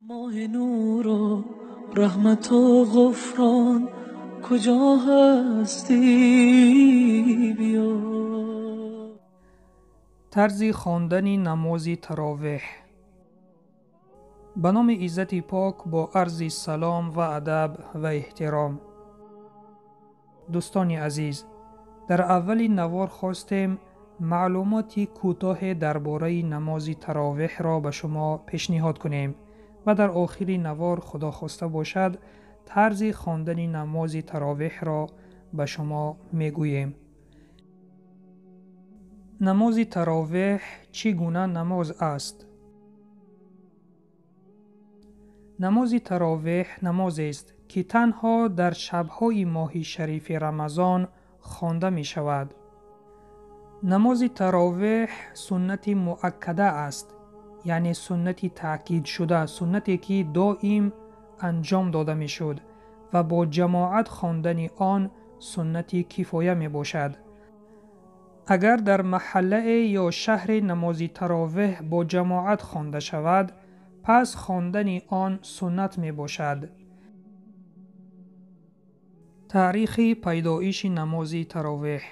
ماه نور و رحمت و غفران کجا هستی بیا. طرز خواندن نماز تراویح. به نام عزت پاک با عرض سلام و ادب و احترام. دوستان عزیز، در اول نوار خواستیم معلوماتی کوتاه درباره نماز تراویح را به شما پیشنهاد کنیم و در آخر نوار خدا خواسته باشد طرز خواندن نماز تراویح را به شما میگوییم. نماز تراویح چگونه نماز است؟ نماز تراویح نمازی است که تنها در شب‌های ماه شریف رمضان خوانده می شود. نماز تراویح سنت مؤکده است، یعنی سنتی تأکید شده، سنتی که دائم انجام داده می شد و با جماعت خواندن آن سنتی کفایه می باشد. اگر در محله یا شهر نماز تراویح با جماعت خوانده شود، پس خواندن آن سنت می باشد. تاریخ پیدایش نماز تراویح.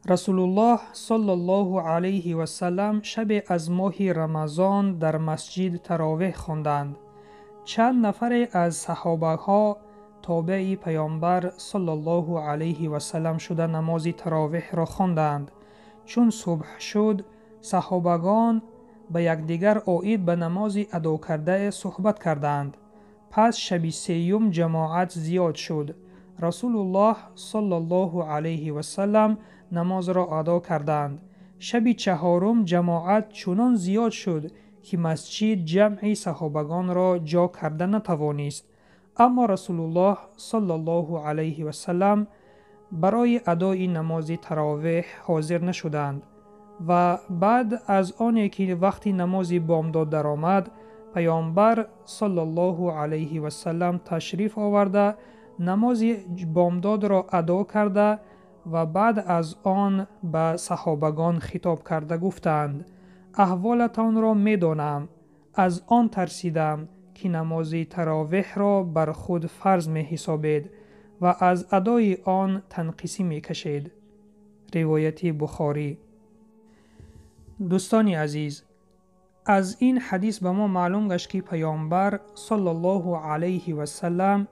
رسول الله صلی الله علیه و سلم شب از ماه رمضان در مسجد تراویح خواندند. چند نفر از صحابه ها تابع پیامبر صلی الله علیه و سلم شده نماز تراویح را خواندند. چون صبح شد، صحابگان به یکدیگر آیید به نماز ادا کرده صحبت کردند. پس شب سیوم جماعت زیاد شد. رسول الله صلی الله علیه و سلم نماز را ادا کردند. شب چهارم جماعت چنان زیاد شد که مسجد جمع صحابگان را جا کرده نتوانست. اما رسول الله صلی الله علیه و سلم برای ادای نماز تراویح حاضر نشدند و بعد از آنی که وقت نماز بامداد درآمد، پیامبر صلی الله علیه و سلم تشریف آورده نماز بامداد را ادا کرده و بعد از آن به صحابگان خطاب کرده گفتند: احوالتان را می دانم، از آن ترسیدم که نماز تراویح را بر خود فرض می حسابید و از ادای آن تنقیصی می کشید. روایت بخاری. دوستان عزیز، از این حدیث به ما معلوم گشت که پیامبر صلی الله علیه و سلم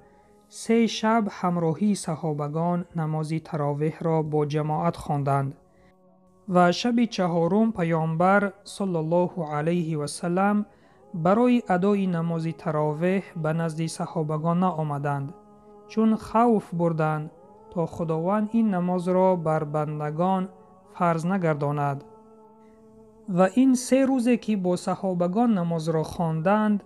3 شب همراهی صحابگان نماز تراویح را با جماعت خواندند و شب چهارم پیامبر صلی الله علیه و سلم برای ادای نماز تراویح به نزد صحابگان نآمدند، چون خوف بردند تا خداوند این نماز را بر بندگان فرض نگرداند. و این 3 روزه که با صحابگان نماز را خواندند،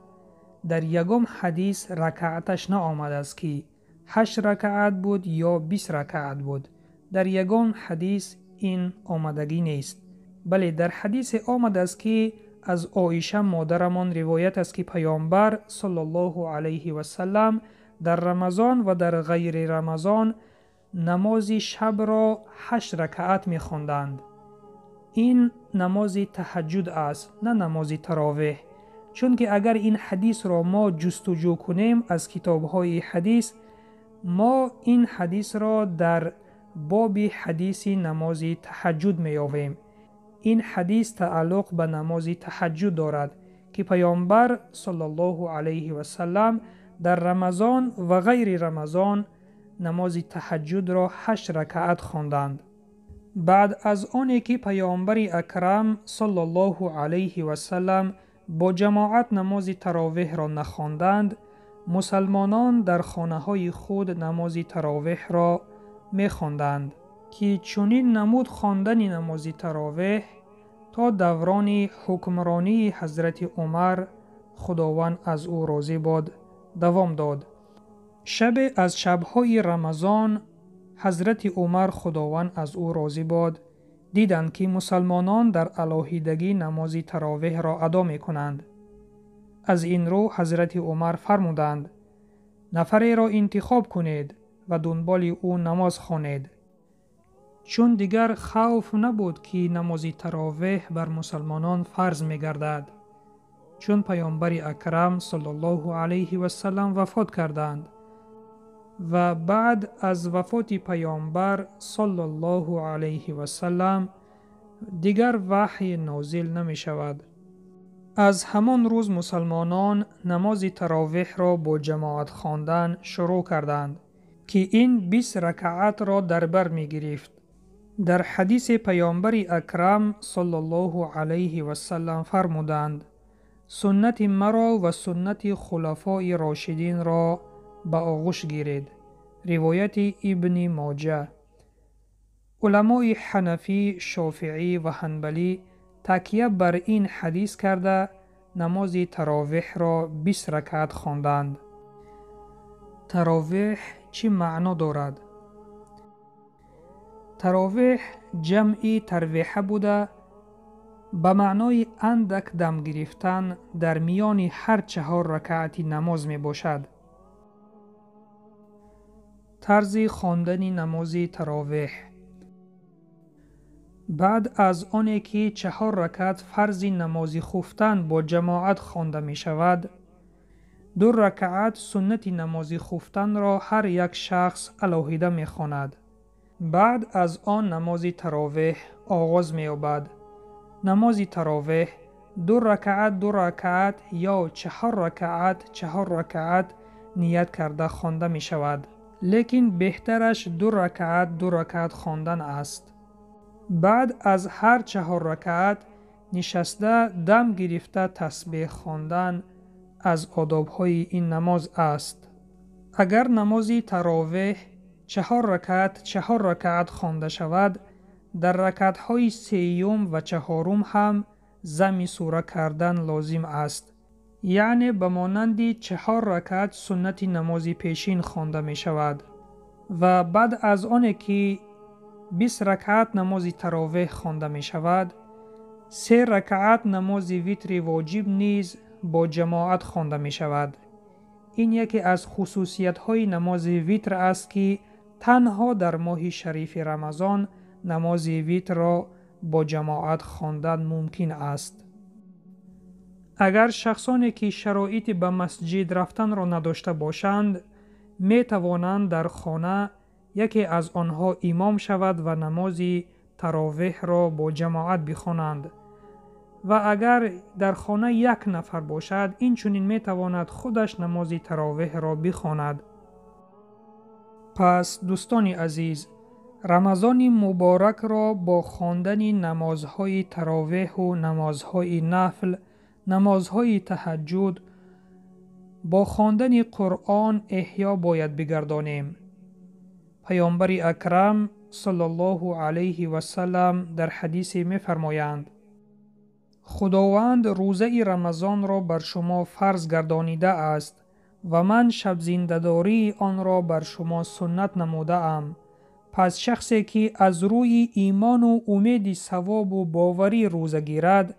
در یگم حدیث رکعتش نآمد است که 8 رکعت بود یا 20 رکعت بود. در یگم حدیث این آمدگی نیست، بله در حدیث آمد است که از عایشه مادرمان روایت است که پیامبر صلی الله علیه و سلم در رمضان و در غیر رمضان نماز شب را 8 رکعت می خواندند. این نماز تهجد است، نه نماز تراویح. چون که اگر این حدیث را ما جستجو کنیم از کتاب‌های حدیث، ما این حدیث را در باب حدیث نماز تهجد می‌یابیم. این حدیث تعلق به نماز تهجد دارد که پیامبر صلی الله علیه و سلم در رمضان و غیر رمضان نماز تهجد را 8 رکعت خواندند. بعد از آنی که پیامبر اکرم صلی الله علیه و سلم با جماعت نماز تراویح را نخواندند، مسلمانان در خانه‌های خود نماز تراویح را می‌خواندند که چنین نمود خواندن نماز تراویح تا دوران حکمرانی حضرت عمر خداوند از او راضی باد دوام داد. شب از شب‌های رمضان حضرت عمر خداوند از او راضی باد دیدند که مسلمانان در علاهیدگی نماز تراویح را ادا می کنند. از این رو حضرت عمر فرمودند: نفری را انتخاب کنید و دنبال او نماز خوانید. چون دیگر خوف نبود که نماز تراویح بر مسلمانان فرض می گردد. چون پیامبر اکرم صلی الله علیه و سلم وفات کردند و بعد از وفات پیامبر صلی الله علیه و سلم دیگر وحی نازل نمی شود. از همان روز مسلمانان نماز تراویح را با جماعت خواندن شروع کردند که این 20 رکعت را در بر می گرفت. در حدیث پیامبر اکرم صلی الله علیه و سلم فرمودند: سنت مرا و سنت خلفای راشدین را به آغوش گیرید. روایت ابن ماجه. علمای حنفی، شافعی و حنبلی تکیه بر این حدیث کرده نماز تراویح را 20 رکعت خواندند. تراویح چی معنا دارد؟ تراویح جمعی ترویحه بوده به معنای اندک دم گرفتن در میان هر 4 رکعتی نماز می باشد. طرز خواندن نماز تراویح: بعد از آنی که 4 رکعت فرض نماز خفتن با جماعت خوانده می شود، 2 رکعت سنت نماز خفتن را هر یک شخص علاهیده می خواند. بعد از آن نماز تراویح آغاز می یابد. نماز تراویح 2 رکعت یا 4 رکعت نیت کرده خوانده می شود، لیکن بهترش 2 رکعت خواندن است. بعد از هر 4 رکعت نشسته دم گرفته تسبیح خواندن از آدابهای این نماز است. اگر نماز تراویح 4 رکعت خوانده شود، در رکعت‌های 3 و 4 هم ضم سوره کردن لازم است. یعنی به مانند 4 رکعت سنت نماز پیشین خوانده می شود و بعد از آن که 20 رکعت نماز تراویح خوانده می شود، 3 رکعت نماز وتر واجب نیز با جماعت خوانده می شود. این یکی از خصوصیت های نماز وتر است که تنها در ماه شریف رمضان نماز وتر را با جماعت خواندن ممکن است. اگر شخصانی که شرایط به مسجد رفتن را نداشته باشند، می توانند در خانه یکی از آنها امام شود و نماز تراویح را با جماعت بخوانند و اگر در خانه 1 نفر باشد، این چنین می تواند خودش نماز تراویح را بخواند. پس دوستان عزیز، رمضان مبارک را با خواندن نمازهای تراویح و نمازهای نفل، نمازهای تهجد، با خواندن قرآن احیا باید بگردانیم. پیامبر اکرم صلی الله علیه و سلم در حدیث می فرمایند: خداوند روزه رمضان را بر شما فرض گردانیده است و من شب زنده‌داری آن را بر شما سنت نموده ام. پس شخصی که از روی ایمان و امید ثواب و باوری روزه گیرد،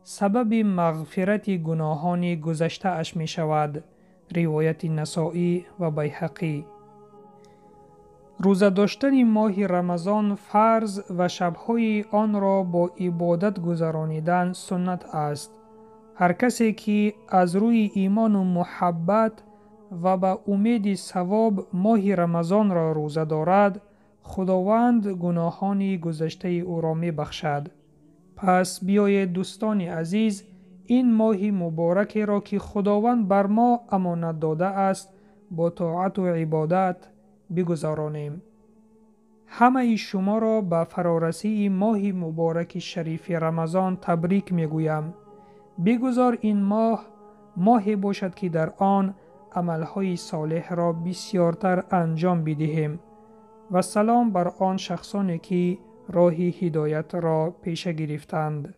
سبب مغفرت گناهان گذشته اش می شود. روایت نسائی و بیهقی. روزه داشتن ماه رمضان فرض و شبهای آن را با عبادت گذرانیدن سنت است. هر کسی که از روی ایمان و محبت و به امید ثواب ماه رمضان را روزه دارد، خداوند گناهان گذشته او را می بخشد. پس بیایید دوستان عزیز، این ماه مبارک را که خداوند بر ما امانت داده است با طاعت و عبادت بگذرانیم. همه شما را به فرارسی ماه مبارک شریف رمضان تبریک می گویم. بگذار این ماهی باشد که در آن عملهای صالح را بسیارتر انجام بدهیم و سلام بر آن شخصانی که راه هدایت را پیش گرفتند.